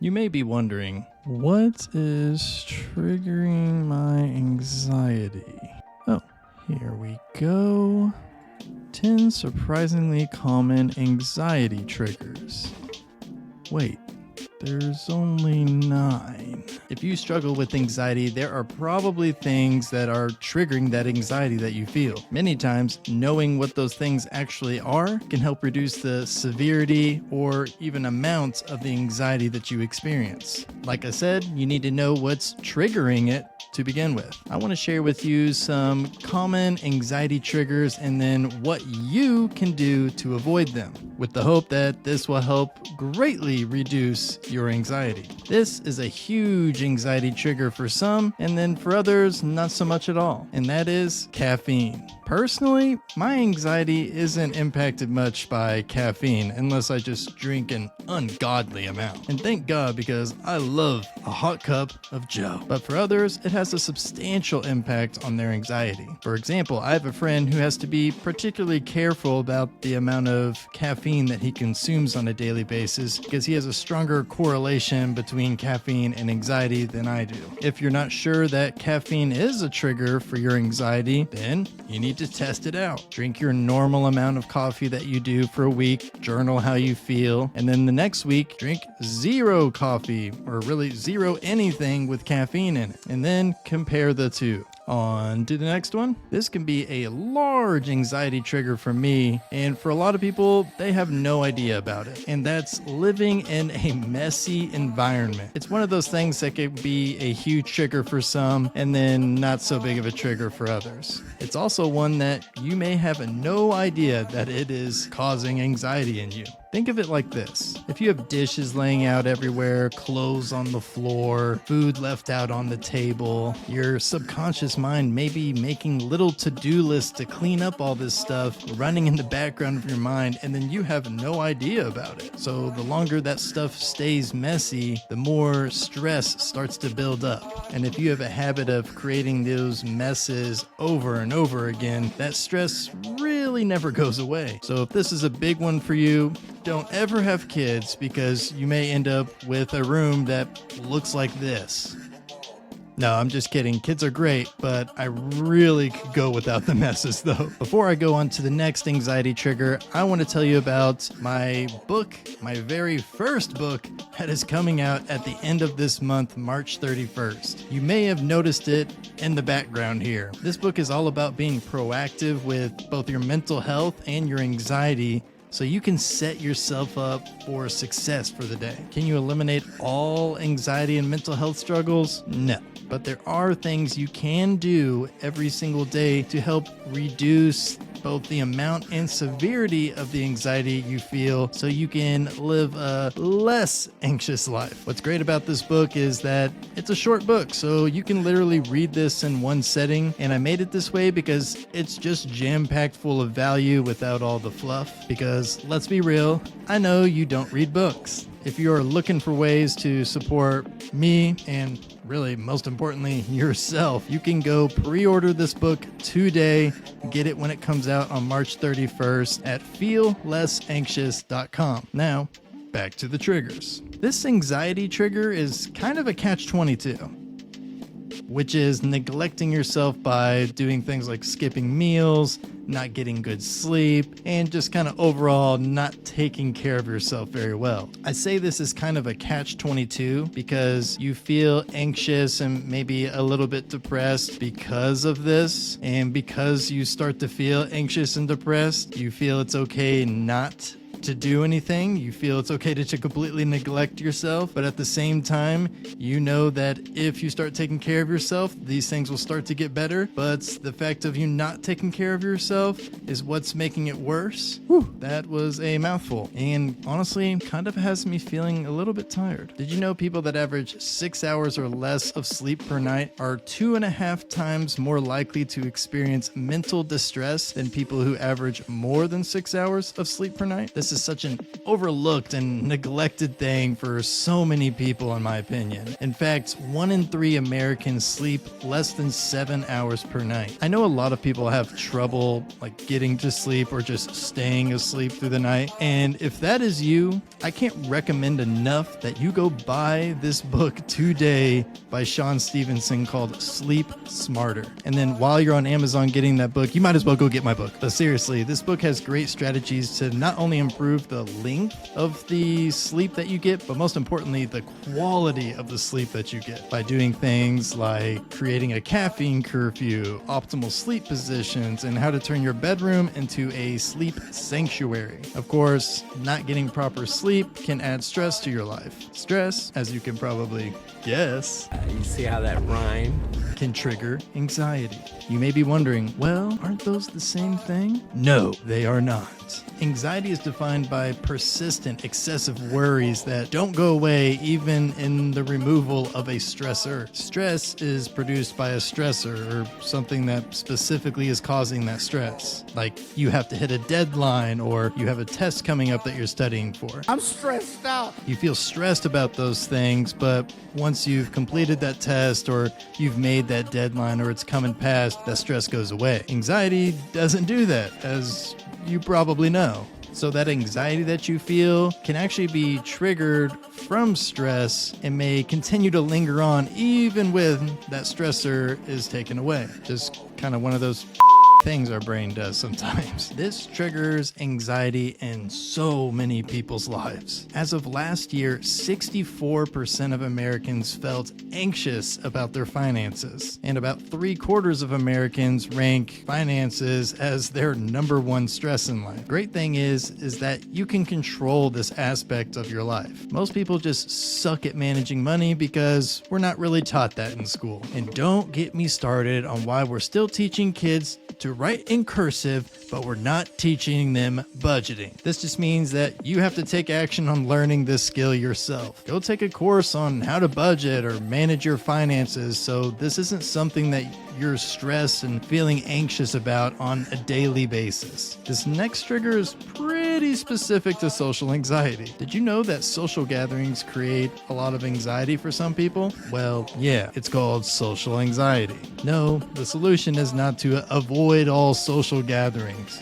You may be wondering, what is triggering my anxiety? Oh, here we go. 10 surprisingly common anxiety triggers. Wait, there's only 9. If you struggle with anxiety, there are probably things that are triggering that anxiety that you feel. Many times, knowing what those things actually are can help reduce the severity or even amount of the anxiety that you experience. Like I said, you need to know what's triggering it to begin with. I want to share with you some common anxiety triggers and then what you can do to avoid them, with the hope that this will help greatly reduce your anxiety. This is a huge anxiety trigger for some, and then for others, not so much at all, and that is caffeine. Personally, my anxiety isn't impacted much by caffeine unless I just drink an ungodly amount. And thank God, because I love a hot cup of Joe. But for others, it has a substantial impact on their anxiety. For example, I have a friend who has to be particularly careful about the amount of caffeine that he consumes on a daily basis because he has a stronger correlation between caffeine and anxiety than I do. If you're not sure that caffeine is a trigger for your anxiety, then you need to test it out. Drink your normal amount of coffee that you do for a week, journal how you feel, and then the next week, drink 0 coffee, or really 0 anything with caffeine in it, and then compare the two. On to the next one. This can be a large anxiety trigger for me, and for a lot of people, they have no idea about it. And that's living in a messy environment. It's one of those things that could be a huge trigger for some, and then not so big of a trigger for others. It's also one that you may have no idea that it is causing anxiety in you. Think of it like this. If you have dishes laying out everywhere, clothes on the floor, food left out on the table, your subconscious mind may be making little to-do lists to clean up all this stuff, running in the background of your mind, and then you have no idea about it. So the longer that stuff stays messy, the more stress starts to build up. And if you have a habit of creating those messes over and over again, that stress really never goes away. So if this is a big one for you, don't ever have kids, because you may end up with a room that looks like this. No, I'm just kidding. Kids are great, but I really could go without the messes though. Before I go on to the next anxiety trigger, I want to tell you about my book, my very first book that is coming out at the end of this month, March 31st. You may have noticed it in the background here. This book is all about being proactive with both your mental health and your anxiety, so you can set yourself up for success for the day. Can you eliminate all anxiety and mental health struggles? No. But there are things you can do every single day to help reduce both the amount and severity of the anxiety you feel, so you can live a less anxious life. What's great about this book is that it's a short book, so you can literally read this in one setting, and I made it this way because it's just jam-packed full of value without all the fluff. Because let's be real, I know you don't read books. If you're looking for ways to support me and really, most importantly, yourself, you can go pre-order this book today. Get it when it comes out on March 31st at feellessanxious.com. Now, back to the triggers. This anxiety trigger is kind of a catch-22, which is neglecting yourself by doing things like skipping meals, not getting good sleep, and just kind of overall not taking care of yourself very well. I say this is kind of a catch-22 because you feel anxious and maybe a little bit depressed because of this, and because you start to feel anxious and depressed, you feel it's okay not to do anything. You feel it's okay to completely neglect yourself, but at the same time, you know that if you start taking care of yourself, these things will start to get better. But the fact of you not taking care of yourself is what's making it worse. Whew, that was a mouthful, and honestly kind of has me feeling a little bit tired. Did you know people that average 6 hours or less of sleep per night are 2.5 times more likely to experience mental distress than people who average more than 6 hours of sleep per night? The Stress is such an overlooked and neglected thing for so many people, in my opinion. In fact, 1 in 3 Americans sleep less than 7 hours per night. I know a lot of people have trouble like getting to sleep or just staying asleep through the night. And if that is you, I can't recommend enough that you go buy this book today by Sean Stevenson called Sleep Smarter. And then while you're on Amazon getting that book, you might as well go get my book. But seriously, this book has great strategies to not only improve the length of the sleep that you get, but most importantly, the quality of the sleep that you get by doing things like creating a caffeine curfew, optimal sleep positions, and how to turn your bedroom into a sleep sanctuary. Of course, not getting proper sleep can add stress to your life. Stress, as you can probably guess, You see how that rhymed? can trigger anxiety. You may be wondering, well, aren't those the same thing? No, they are not. Anxiety is defined by persistent, excessive worries that don't go away even in the removal of a stressor. Stress is produced by a stressor or something that specifically is causing that stress. Like you have to hit a deadline or you have a test coming up that you're studying for. I'm stressed out. You feel stressed about those things, but once you've completed that test or you've made that deadline or it's coming past, that stress goes away. Anxiety doesn't do that, as you probably know. So that anxiety that you feel can actually be triggered from stress and may continue to linger on even when that stressor is taken away. Just kind of one of those things our brain does sometimes. This triggers anxiety in so many people's lives. As of last year, 64% of Americans felt anxious about their finances, and about 3/4 of Americans rank finances as their number one stress in life. Great thing is that you can control this aspect of your life. Most people just suck at managing money because we're not really taught that in school. And don't get me started on why we're still teaching kids to write in cursive, but we're not teaching them budgeting. This just means that you have to take action on learning this skill yourself. Go take a course on how to budget or manage your finances so this isn't something that you're stressed and feeling anxious about on a daily basis. This next trigger is pretty specific to social anxiety. Did you know that social gatherings create a lot of anxiety for some people? Well, yeah, it's called social anxiety. No, the solution is not to avoid all social gatherings.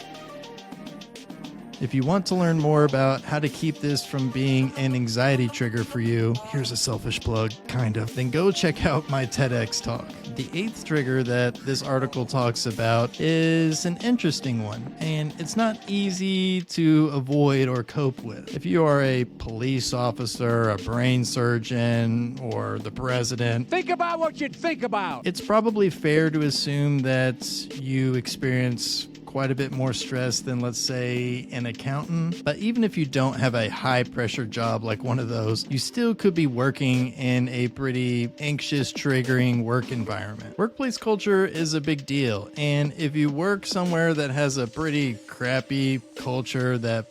If you want to learn more about how to keep this from being an anxiety trigger for you, here's a selfish plug, kind of, then go check out my TEDx talk. The 8th trigger that this article talks about is an interesting one, and it's not easy to avoid or cope with. If you are a police officer, a brain surgeon, or the president, Think about what you'd think about. it's probably fair to assume that you experience quite a bit more stress than, let's say, an accountant. But even if you don't have a high pressure job like one of those, you still could be working in a pretty anxious, triggering work environment. Workplace culture is a big deal. And if you work somewhere that has a pretty crappy culture that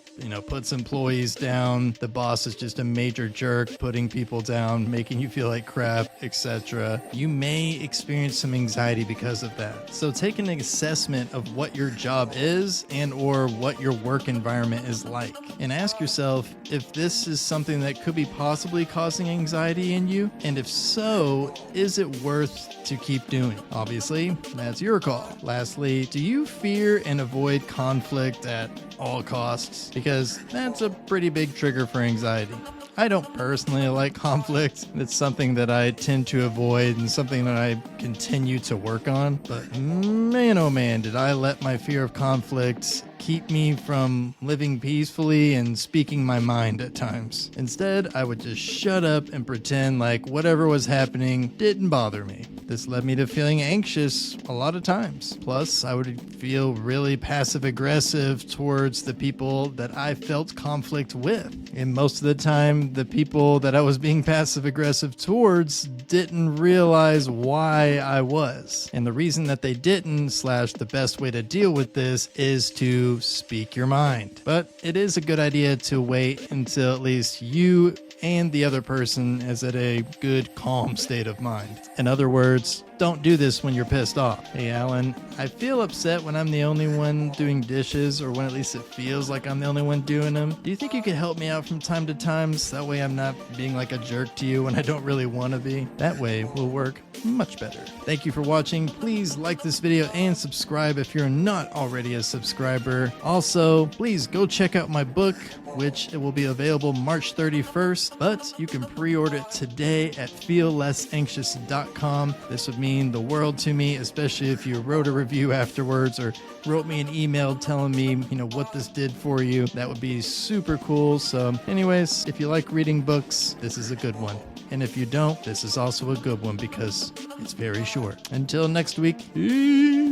puts employees down, the boss is just a major jerk, putting people down, making you feel like crap, etc., you may experience some anxiety because of that. So take an assessment of what your job is and or what your work environment is like, and ask yourself if this is something that could be possibly causing anxiety in you, and if so, is it worth to keep doing? Obviously, that's your call. Lastly, do you fear and avoid conflict at all costs? Because that's a pretty big trigger for anxiety. I don't personally like conflict. It's something that I tend to avoid and something that I continue to work on. But man, oh man, did I let my fear of conflict keep me from living peacefully and speaking my mind at times. Instead, I would just shut up and pretend like whatever was happening didn't bother me. This led me to feeling anxious a lot of times. Plus, I would feel really passive-aggressive towards the people that I felt conflict with. And most of the time, the people that I was being passive-aggressive towards didn't realize why I was. And the reason that they didn't, / the best way to deal with this, is to speak your mind. But it is a good idea to wait until at least you and the other person is at a good, calm state of mind. In other words, don't do this when you're pissed off. Hey, Alan, I feel upset when I'm the only one doing dishes, or when at least it feels like I'm the only one doing them. Do you think you could help me out from time to time so that way I'm not being like a jerk to you when I don't really want to be? That way we'll work much better. Thank you for watching. Please like this video and subscribe if you're not already a subscriber. Also, please go check out my book, which it will be available March 31st, but you can pre-order it today at feellessanxious.com. This would mean the world to me, especially if you wrote a review afterwards or wrote me an email telling me, what this did for you. That would be super cool. So anyways, if you like reading books, this is a good one. And if you don't, this is also a good one because it's very short. Until next week, peace.